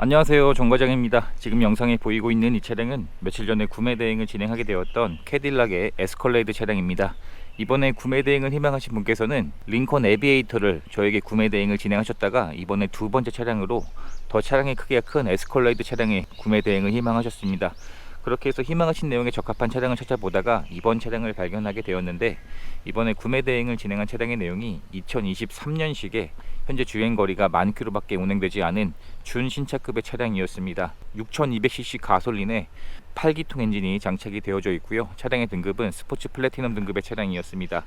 안녕하세요, 정과장입니다. 지금 영상에 보이고 있는 이 차량은 며칠 전에 구매 대행을 진행하게 되었던 캐딜락의 에스컬레이드 차량입니다. 이번에 구매 대행을 희망하신 분께서는 링컨 에비에이터를 저에게 구매 대행을 진행하셨다가 이번에 두 번째 차량으로 더 차량의 크기가 큰 에스컬레이드 차량의 구매 대행을 희망하셨습니다. 그렇게 해서 희망하신 내용에 적합한 차량을 찾아보다가 이번 차량을 발견하게 되었는데, 이번에 구매 대행을 진행한 차량의 내용이 2023년식에 현재 주행거리가 10,000km밖에 운행되지 않은 준신차급의 차량이었습니다. 6200cc 가솔린에 8기통 엔진이 장착이 되어져 있고요. 차량의 등급은 스포츠 플래티넘 등급의 차량이었습니다.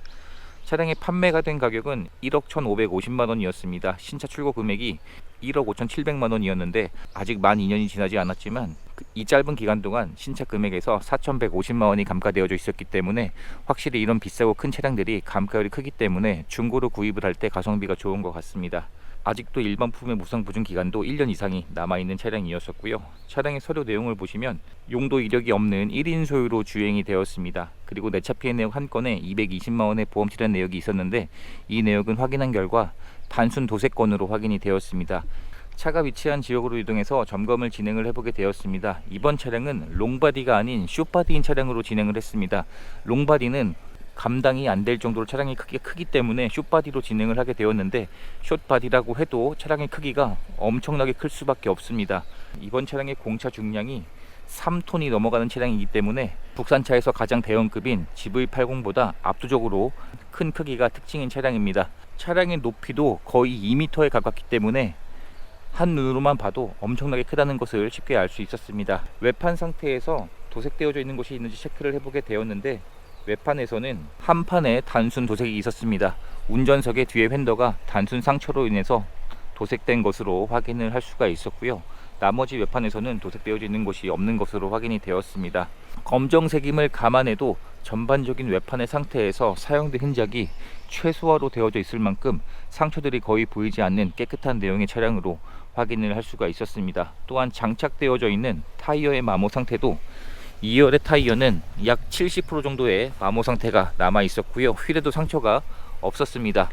차량의 판매가 된 가격은 1억 1,550만원이었습니다. 신차 출고 금액이 1억 5,700만원이었는데 아직 만 2년이 지나지 않았지만 이 짧은 기간 동안 신차 금액에서 4,150만원이 감가되어져 있었기 때문에 확실히 이런 비싸고 큰 차량들이 감가율이 크기 때문에 중고로 구입을 할 때 가성비가 좋은 것 같습니다. 아직도 일반 부품의 무상 보증 기간도 1년 이상이 남아있는 차량이었었고요. 차량의 서류 내용을 보시면 용도 이력이 없는 1인 소유로 주행이 되었습니다. 그리고 내차 피해 내역 한 건에 220만원의 보험 출연 내역이 있었는데 이 내역은 확인한 결과 단순 도색건으로 확인이 되었습니다. 차가 위치한 지역으로 이동해서 점검을 진행을 해보게 되었습니다. 이번 차량은 롱바디가 아닌 숏바디인 차량으로 진행을 했습니다. 롱바디는 감당이 안 될 정도로 차량의 크기가 크기 때문에 숏바디로 진행을 하게 되었는데, 숏바디라고 해도 차량의 크기가 엄청나게 클 수밖에 없습니다. 이번 차량의 공차 중량이 3톤이 넘어가는 차량이기 때문에 국산차에서 가장 대형급인 GV80보다 압도적으로 큰 크기가 특징인 차량입니다. 차량의 높이도 거의 2m에 가깝기 때문에 한눈으로만 봐도 엄청나게 크다는 것을 쉽게 알 수 있었습니다. 외판 상태에서 도색되어져 있는 곳이 있는지 체크를 해보게 되었는데, 외판에서는 한 판에 단순 도색이 있었습니다. 운전석의 뒤에 휀더가 단순 상처로 인해서 도색된 것으로 확인을 할 수가 있었고요. 나머지 외판에서는 도색되어져 있는 곳이 없는 것으로 확인이 되었습니다. 검정색임을 감안해도 전반적인 외판의 상태에서 사용된 흔적이 최소화로 되어져 있을 만큼 상처들이 거의 보이지 않는 깨끗한 내용의 차량으로 확인을 할 수가 있었습니다. 또한 장착되어져 있는 타이어의 마모 상태도 2열의 타이어는 약 70% 정도의 마모 상태가 남아 있었고요. 휠에도 상처가 없었습니다.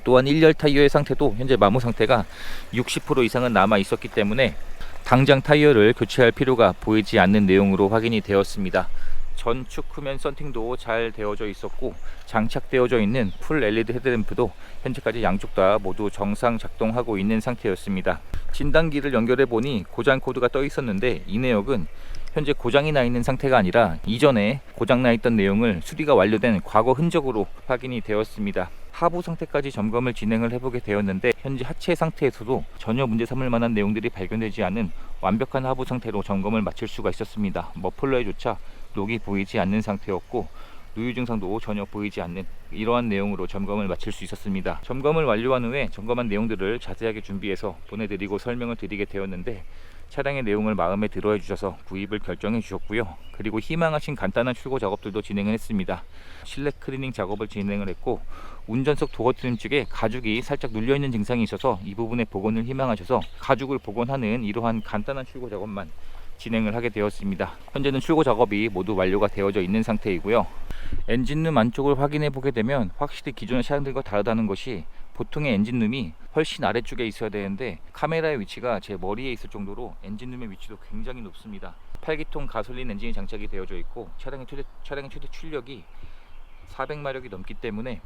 또한 1열 타이어의 상태도 현재 마모 상태가 60% 이상은 남아 있었기 때문에 당장 타이어를 교체할 필요가 보이지 않는 내용으로 확인이 되었습니다. 전축 후면 썬팅도 잘 되어져 있었고, 장착되어져 있는 풀 LED 헤드램프도 현재까지 양쪽 다 모두 정상 작동하고 있는 상태였습니다. 진단기를 연결해 보니 고장 코드가 떠 있었는데 이 내역은 현재 고장이 나 있는 상태가 아니라 이전에 고장 나 있던 내용을 수리가 완료된 과거 흔적으로 확인이 되었습니다. 하부 상태까지 점검을 진행을 해보게 되었는데 현재 하체 상태에서도 전혀 문제 삼을 만한 내용들이 발견되지 않은 완벽한 하부 상태로 점검을 마칠 수가 있었습니다. 머플러에조차 녹이 보이지 않는 상태였고 누유 증상도 전혀 보이지 않는 이러한 내용으로 점검을 마칠 수 있었습니다. 점검을 완료한 후에 점검한 내용들을 자세하게 준비해서 보내드리고 설명을 드리게 되었는데, 차량의 내용을 마음에 들어해 주셔서 구입을 결정해 주셨고요. 그리고 희망하신 간단한 출고 작업들도 진행을 했습니다. 실내 클리닝 작업을 진행을 했고, 운전석 도어 트림 쪽에 가죽이 살짝 눌려 있는 증상이 있어서 이 부분의 복원을 희망하셔서 가죽을 복원하는 이러한 간단한 출고 작업만 진행을 하게 되었습니다. 현재는 출고 작업이 모두 완료가 되어져 있는 상태이고요. 엔진룸 안쪽을 확인해 보게 되면 확실히 기존의 차량들과 다르다는 것이, 보통의 엔진룸이 훨씬 아래쪽에 있어야 되는데 카메라의 위치가 제 머리에 있을 정도로 엔진룸의 위치도 굉장히 높습니다. 8기통 가솔린 엔진이 장착이 되어져 있고 차량의 최대 출력이 400마력이 넘기 때문에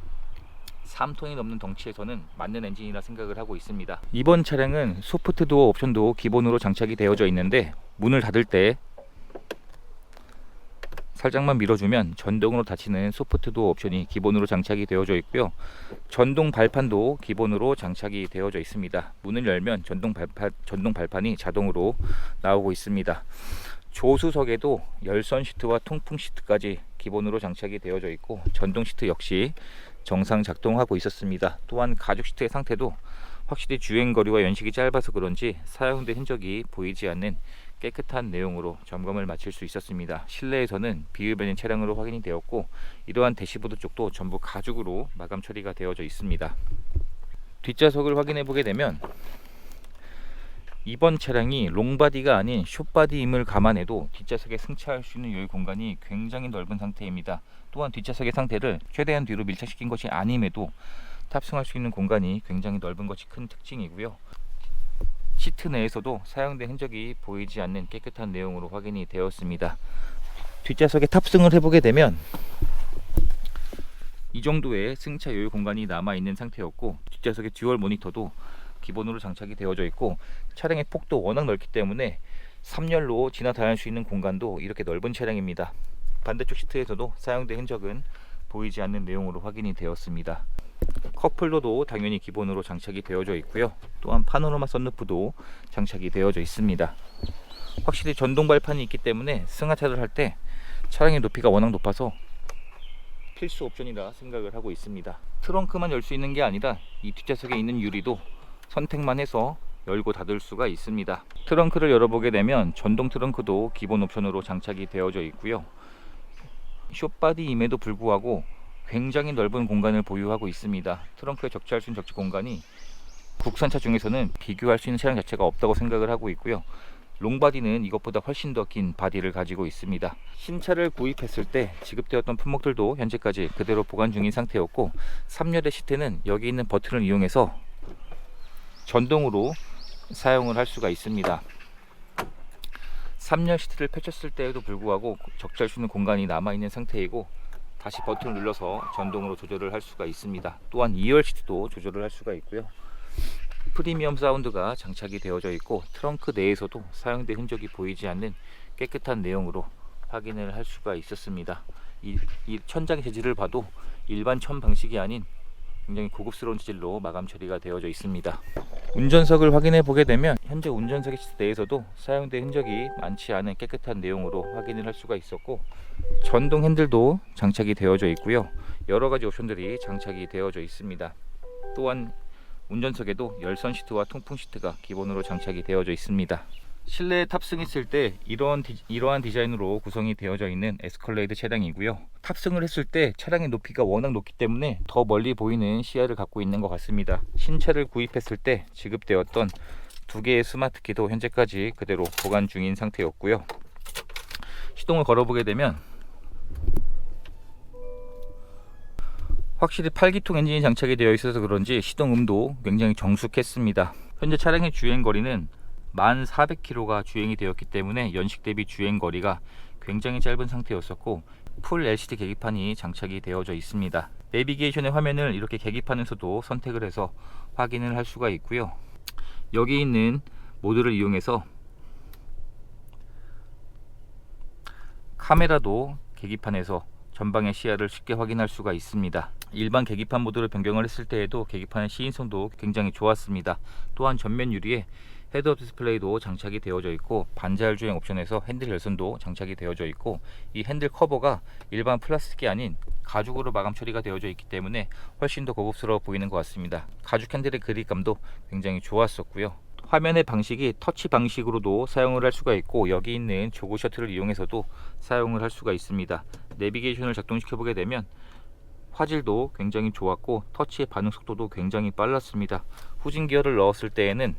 3톤이 넘는 덩치에서는 맞는 엔진이라 생각을 하고 있습니다. 이번 차량은 소프트 도어 옵션도 기본으로 장착이 되어져 있는데, 문을 닫을 때 살짝만 밀어주면 전동으로 닫히는 소프트 도어 옵션이 기본으로 장착이 되어져 있고요. 전동 발판도 기본으로 장착이 되어져 있습니다. 문을 열면 전동 발판이 자동으로 나오고 있습니다. 조수석에도 열선 시트와 통풍 시트까지 기본으로 장착이 되어져 있고, 전동 시트 역시 정상 작동하고 있었습니다. 또한 가죽 시트의 상태도 확실히 주행거리와 연식이 짧아서 그런지 사용된 흔적이 보이지 않는 깨끗한 내용으로 점검을 마칠 수 있었습니다. 실내에서는 비흡연인 차량으로 확인이 되었고, 이러한 대시보드 쪽도 전부 가죽으로 마감 처리가 되어져 있습니다. 뒷좌석을 확인해 보게 되면 이번 차량이 롱바디가 아닌 숏바디임을 감안해도 뒷좌석에 승차할 수 있는 여유 공간이 굉장히 넓은 상태입니다. 또한 뒷좌석의 상태를 최대한 뒤로 밀착시킨 것이 아님에도 탑승할 수 있는 공간이 굉장히 넓은 것이 큰 특징이고요. 시트 내에서도 사용된 흔적이 보이지 않는 깨끗한 내용으로 확인이 되었습니다. 뒷좌석에 탑승을 해보게 되면 이 정도의 승차 여유 공간이 남아있는 상태였고, 뒷좌석의 듀얼 모니터도 기본으로 장착이 되어져 있고, 차량의 폭도 워낙 넓기 때문에 3열로 지나 다닐 수 있는 공간도 이렇게 넓은 차량입니다. 반대쪽 시트에서도 사용된 흔적은 보이지 않는 내용으로 확인이 되었습니다. 컵홀더도 당연히 기본으로 장착이 되어져 있고요. 또한 파노라마 썬루프도 장착이 되어져 있습니다. 확실히 전동 발판이 있기 때문에 승하차를 할 때 차량의 높이가 워낙 높아서 필수 옵션이라 생각을 하고 있습니다. 트렁크만 열 수 있는 게 아니라 이 뒷좌석에 있는 유리도 선택만 해서 열고 닫을 수가 있습니다. 트렁크를 열어보게 되면 전동 트렁크도 기본 옵션으로 장착이 되어져 있고요. 숏바디임에도 불구하고 굉장히 넓은 공간을 보유하고 있습니다. 트렁크에 적재할 수 있는 적재 공간이 국산차 중에서는 비교할 수 있는 차량 자체가 없다고 생각을 하고 있고요. 롱바디는 이것보다 훨씬 더 긴 바디를 가지고 있습니다. 신차를 구입했을 때 지급되었던 품목들도 현재까지 그대로 보관 중인 상태였고, 3열의 시트는 여기 있는 버튼을 이용해서 전동으로 사용을 할 수가 있습니다. 3열 시트를 펼쳤을 때에도 불구하고 적재할 수 있는 공간이 남아있는 상태이고, 다시 버튼을 눌러서 전동으로 조절을 할 수가 있습니다. 또한 2열 시트도 조절을 할 수가 있고요. 프리미엄 사운드가 장착이 되어져 있고, 트렁크 내에서도 사용된 흔적이 보이지 않는 깨끗한 내용으로 확인을 할 수가 있었습니다. 이 천장의 재질을 봐도 일반 천 방식이 아닌 굉장히 고급스러운 재질로 마감 처리가 되어져 있습니다. 운전석을 확인해 보게 되면 현재 운전석의 시트 내에서도 사용된 흔적이 많지 않은 깨끗한 내용으로 확인을 할 수가 있었고, 전동 핸들도 장착이 되어져 있고요. 여러가지 옵션들이 장착이 되어져 있습니다. 또한 운전석에도 열선 시트와 통풍 시트가 기본으로 장착이 되어져 있습니다. 실내에 탑승했을 때 이러한 디자인으로 구성이 되어져 있는 에스컬레이드 차량이고요. 탑승을 했을 때 차량의 높이가 워낙 높기 때문에 더 멀리 보이는 시야를 갖고 있는 것 같습니다. 신차를 구입했을 때 지급되었던 2개의 스마트키도 현재까지 그대로 보관 중인 상태였고요. 시동을 걸어보게 되면 확실히 8기통 엔진이 장착이 되어 있어서 그런지 시동음도 굉장히 정숙했습니다. 현재 차량의 주행거리는 1400km가 주행이 되었기 때문에 연식 대비 주행거리가 굉장히 짧은 상태였었고, 풀 LCD 계기판이 장착이 되어져 있습니다. 내비게이션의 화면을 이렇게 계기판에서도 선택을 해서 확인을 할 수가 있고요. 여기 있는 모드를 이용해서 카메라도 계기판에서 전방의 시야를 쉽게 확인할 수가 있습니다. 일반 계기판 모드로 변경을 했을 때에도 계기판의 시인성도 굉장히 좋았습니다. 또한 전면 유리에 헤드업 디스플레이도 장착이 되어져 있고, 반자율 주행 옵션에서 핸들 열선도 장착이 되어져 있고, 이 핸들 커버가 일반 플라스틱이 아닌 가죽으로 마감 처리가 되어져 있기 때문에 훨씬 더 고급스러워 보이는 것 같습니다. 가죽 핸들의 그립감도 굉장히 좋았었고요. 화면의 방식이 터치 방식으로도 사용을 할 수가 있고, 여기 있는 조그 셔틀을 이용해서도 사용을 할 수가 있습니다. 내비게이션을 작동시켜 보게 되면 화질도 굉장히 좋았고, 터치의 반응 속도도 굉장히 빨랐습니다. 후진 기어를 넣었을 때에는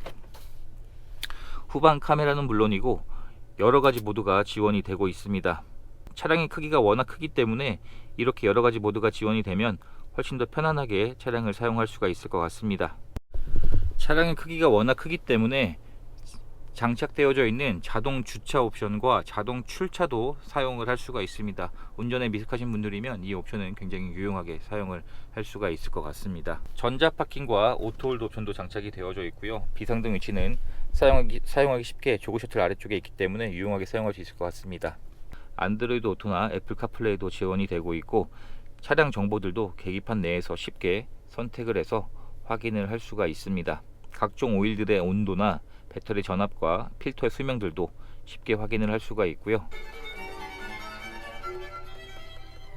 후방 카메라는 물론이고 여러가지 모드가 지원이 되고 있습니다. 차량의 크기가 워낙 크기 때문에 이렇게 여러가지 모드가 지원이 되면 훨씬 더 편안하게 차량을 사용할 수가 있을 것 같습니다. 차량의 크기가 워낙 크기 때문에 장착되어져 있는 자동 주차 옵션과 자동 출차도 사용을 할 수가 있습니다. 운전에 미숙하신 분들이면 이 옵션은 굉장히 유용하게 사용을 할 수가 있을 것 같습니다. 전자 파킹과 오토홀드 옵션도 장착이 되어져 있고요. 비상등 위치는 사용하기 쉽게 조그 셔틀 아래쪽에 있기 때문에 유용하게 사용할 수 있을 것 같습니다. 안드로이드 오토나 애플 카플레이도 지원이 되고 있고, 차량 정보들도 계기판 내에서 쉽게 선택을 해서 확인을 할 수가 있습니다. 각종 오일들의 온도나 배터리 전압과 필터의 수명들도 쉽게 확인을 할 수가 있고요.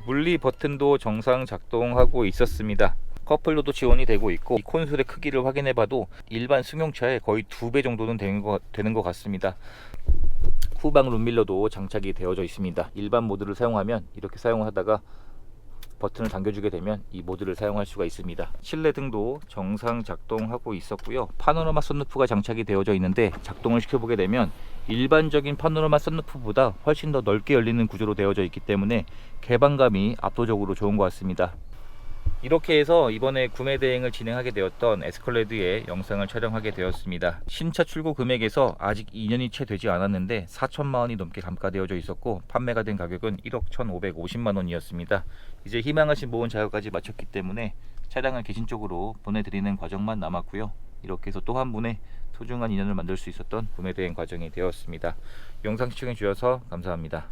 물리 버튼도 정상 작동하고 있었습니다. 컵홀더도 지원이 되고 있고, 이 콘솔의 크기를 확인해 봐도 일반 승용차의 거의 2배 정도는 되는 것 같습니다. 후방 룸밀러도 장착이 되어져 있습니다. 일반 모드를 사용하면 이렇게 사용을 하다가 버튼을 당겨주게 되면 이 모드를 사용할 수가 있습니다. 실내 등도 정상 작동하고 있었고요. 파노라마 썬루프가 장착이 되어져 있는데, 작동을 시켜보게 되면 일반적인 파노라마 썬루프보다 훨씬 더 넓게 열리는 구조로 되어져 있기 때문에 개방감이 압도적으로 좋은 것 같습니다. 이렇게 해서 이번에 구매 대행을 진행하게 되었던 에스컬레이드의 영상을 촬영하게 되었습니다. 신차 출고 금액에서 아직 2년이 채 되지 않았는데 4천만 원이 넘게 감가되어져 있었고 판매가 된 가격은 1억 1,550만 원이었습니다. 이제 희망하신 보험 자격까지 마쳤기 때문에 차량을 계신 쪽으로 보내드리는 과정만 남았고요. 이렇게 해서 또 한 분의 소중한 인연을 만들 수 있었던 구매 대행 과정이 되었습니다. 영상 시청해 주셔서 감사합니다.